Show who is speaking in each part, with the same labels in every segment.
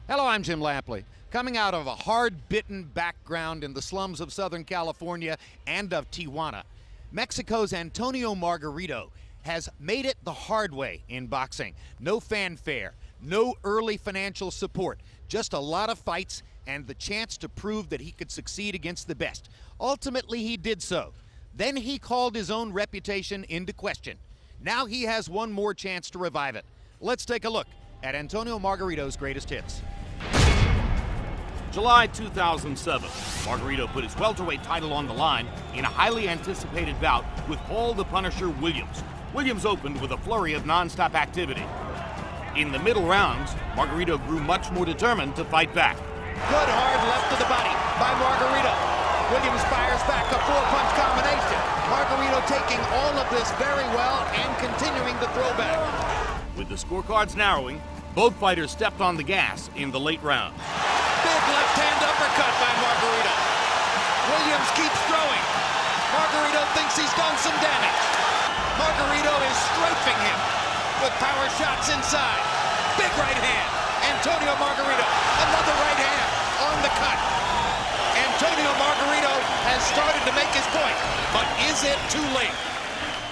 Speaker 1: Hello, I'm Jim Lampley. Coming out of a hard-bitten background in the slums of Southern California and of Tijuana, Mexico's Antonio Margarito has made it the hard way in boxing. No fanfare, no early financial support, just a lot of fights and the chance to prove that he could succeed against the best. Ultimately, he did so. Then he called his own reputation into question. Now he has one more chance to revive it. Let's take a look at Antonio Margarito's greatest hits.
Speaker 2: July 2007, Margarito put his welterweight title on the line in a highly anticipated bout with Paul the Punisher Williams. Williams opened with a flurry of non-stop activity. In the middle rounds, Margarito grew much more determined to fight back.
Speaker 1: Good hard left to the body by Margarito. Williams fires back a four-punch combination. Margarito taking all of this very well and continuing to throw back.
Speaker 2: With the scorecards narrowing, both fighters stepped on the gas in the late round.
Speaker 1: Big left-hand uppercut by Margarito. Williams keeps throwing. Margarito thinks he's done some damage. Margarito is strafing him with power shots inside. Big right hand. Antonio Margarito, another right hand on the cut. Antonio Margarito has started to make his point, but is it too late?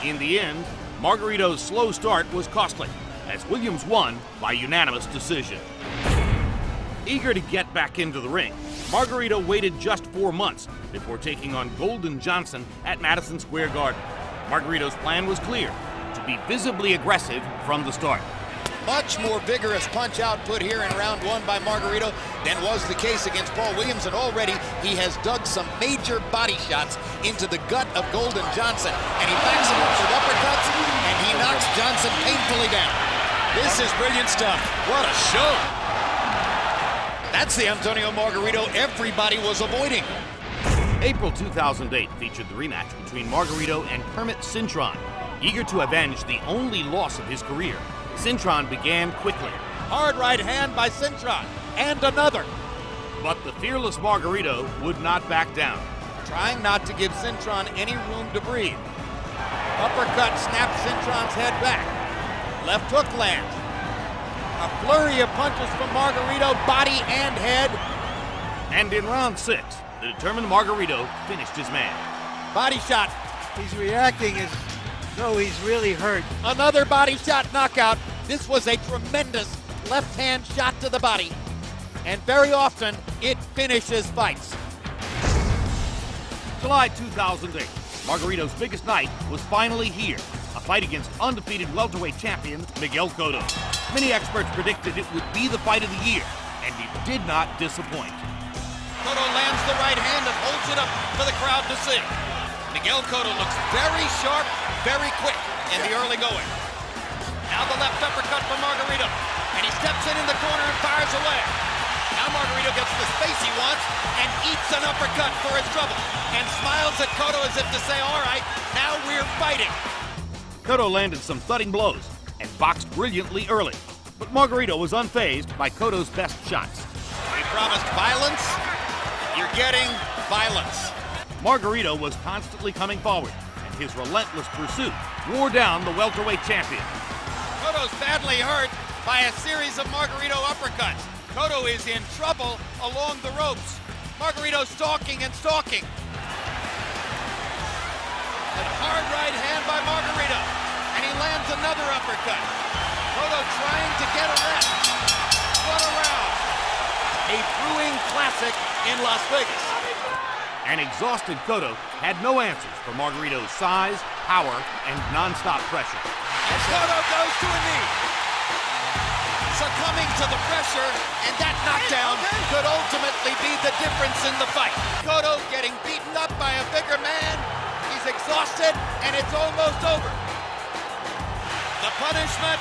Speaker 2: In the end, Margarito's slow start was costly, as Williams won by unanimous decision. Eager to get back into the ring, Margarito waited just 4 months before taking on Golden Johnson at Madison Square Garden. Margarito's plan was clear: to be visibly aggressive from the start.
Speaker 1: Much more vigorous punch output here in round one by Margarito than was the case against Paul Williams, and already he has dug some major body shots into the gut of Golden Johnson, and he backs him up with uppercuts, and he knocks Johnson painfully down. This is brilliant stuff. What a show. That's the Antonio Margarito everybody was avoiding.
Speaker 2: April 2008 featured the rematch between Margarito and Kermit Cintron. Eager to avenge the only loss of his career, Cintron began quickly.
Speaker 1: Hard right hand by Cintron, and another.
Speaker 2: But the fearless Margarito would not back down.
Speaker 1: Trying not to give Cintron any room to breathe. Uppercut snaps Cintron's head back. Left hook lands. A flurry of punches from Margarito, body and head.
Speaker 2: And in round 6, the determined Margarito finished his man.
Speaker 1: Body shot.
Speaker 3: He's reacting as though he's really hurt.
Speaker 1: Another body shot knockout. This was a tremendous left-hand shot to the body. And very often, it finishes fights.
Speaker 2: July 2008, Margarito's biggest night was finally here. A fight against undefeated welterweight champion Miguel Cotto. Many experts predicted it would be the fight of the year, and it did not disappoint.
Speaker 1: Cotto lands the right hand and holds it up for the crowd to see. Miguel Cotto looks very sharp, very quick in the early going. Now the left uppercut from Margarito, and he steps in the corner and fires away. Now Margarito gets the space he wants and eats an uppercut for his trouble, and smiles at Cotto as if to say, all right, now we're fighting.
Speaker 2: Cotto landed some thudding blows and boxed brilliantly early, but Margarito was unfazed by Cotto's best shots.
Speaker 1: He promised violence. You're getting violence.
Speaker 2: Margarito was constantly coming forward, and his relentless pursuit wore down the welterweight champion.
Speaker 1: Cotto's badly hurt by a series of Margarito uppercuts. Cotto is in trouble along the ropes. Margarito stalking and stalking. A hard right hand by Margarito, and he lands another uppercut. Cotto trying to get a rest. What a round. A brewing classic in Las Vegas.
Speaker 2: An exhausted Cotto had no answers for Margarito's size, power, and non-stop pressure.
Speaker 1: And Cotto goes to a knee. Succumbing to the pressure, and that knockdown could ultimately be the difference in the fight. Cotto getting beaten up by a bigger man. He's exhausted, and it's almost over. The punishment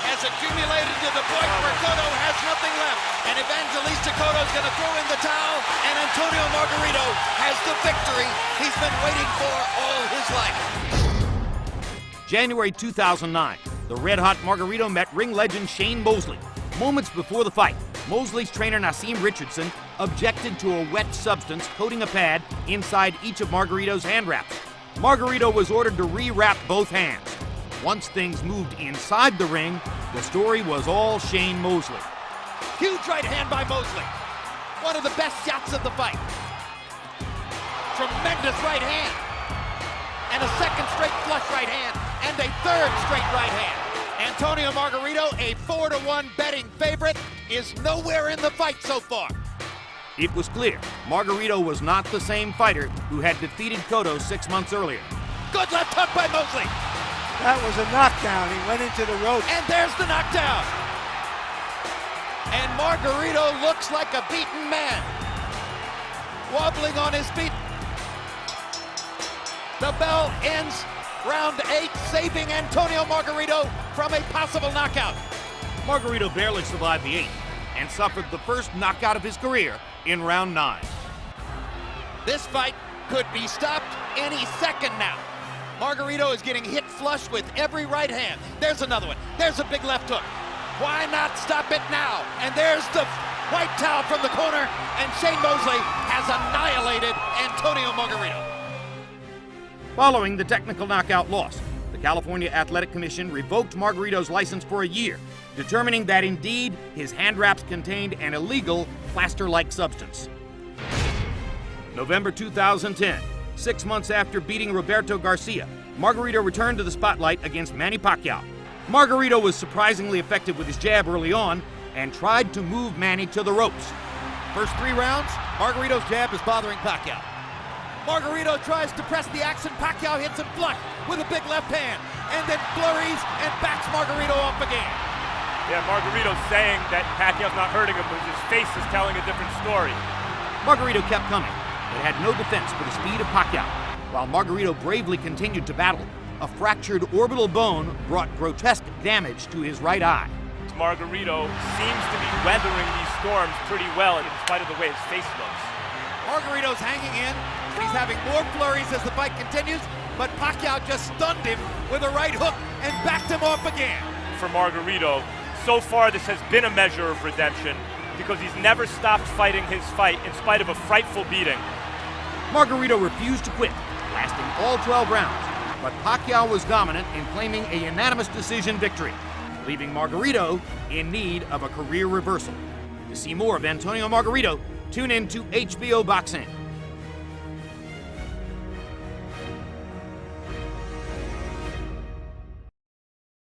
Speaker 1: has accumulated to the point where Cotto has nothing left. And Evangelista Cotto's going to throw in the towel, and Antonio Margarito has the victory he's been waiting for all his life.
Speaker 2: January 2009, the red-hot Margarito met ring legend Shane Mosley. Moments before the fight, Mosley's trainer Nassim Richardson objected to a wet substance coating a pad inside each of Margarito's hand wraps. Margarito was ordered to re-wrap both hands. Once things moved inside the ring, the story was all Shane Mosley.
Speaker 1: Huge right hand by Mosley. One of the best shots of the fight. Tremendous right hand. And a second straight flush right hand. And a third straight right hand. Antonio Margarito, a 4-1 betting favorite, is nowhere in the fight so far.
Speaker 2: It was clear Margarito was not the same fighter who had defeated Cotto 6 months earlier.
Speaker 1: Good left hook by Mosley.
Speaker 3: That was a knockdown. He went into the ropes.
Speaker 1: And there's the knockdown. And Margarito looks like a beaten man. Wobbling on his feet. The bell ends round 8, saving Antonio Margarito from a possible knockout.
Speaker 2: Margarito barely survived the 8th and suffered the first knockout of his career in round 9.
Speaker 1: This fight could be stopped any second now. Margarito is getting hit flush with every right hand. There's another one. There's a big left hook. Why not stop it now? And there's the white towel from the corner, and Shane Mosley has annihilated Antonio Margarito.
Speaker 2: Following the technical knockout loss, the California Athletic Commission revoked Margarito's license for a year, determining that indeed his hand wraps contained an illegal plaster-like substance. November 2010, 6 months after beating Roberto Garcia, Margarito returned to the spotlight against Manny Pacquiao. Margarito was surprisingly effective with his jab early on and tried to move Manny to the ropes.
Speaker 1: First 3 rounds, Margarito's jab is bothering Pacquiao. Margarito tries to press the action. Pacquiao hits him flush with a big left hand and then flurries and backs Margarito off again.
Speaker 4: Yeah, Margarito's saying that Pacquiao's not hurting him, but his face is telling a different story.
Speaker 2: Margarito kept coming, but had no defense for the speed of Pacquiao. While Margarito bravely continued to battle, a fractured orbital bone brought grotesque damage to his right eye.
Speaker 4: Margarito seems to be weathering these storms pretty well in spite of the way his face looks.
Speaker 1: Margarito's hanging in. He's having more flurries as the fight continues, but Pacquiao just stunned him with a right hook and backed him off again.
Speaker 4: For Margarito, so far this has been a measure of redemption because he's never stopped fighting his fight in spite of a frightful beating.
Speaker 2: Margarito refused to quit, lasting all 12 rounds, but Pacquiao was dominant in claiming a unanimous decision victory, leaving Margarito in need of a career reversal. To see more of Antonio Margarito, tune in to HBO Boxing.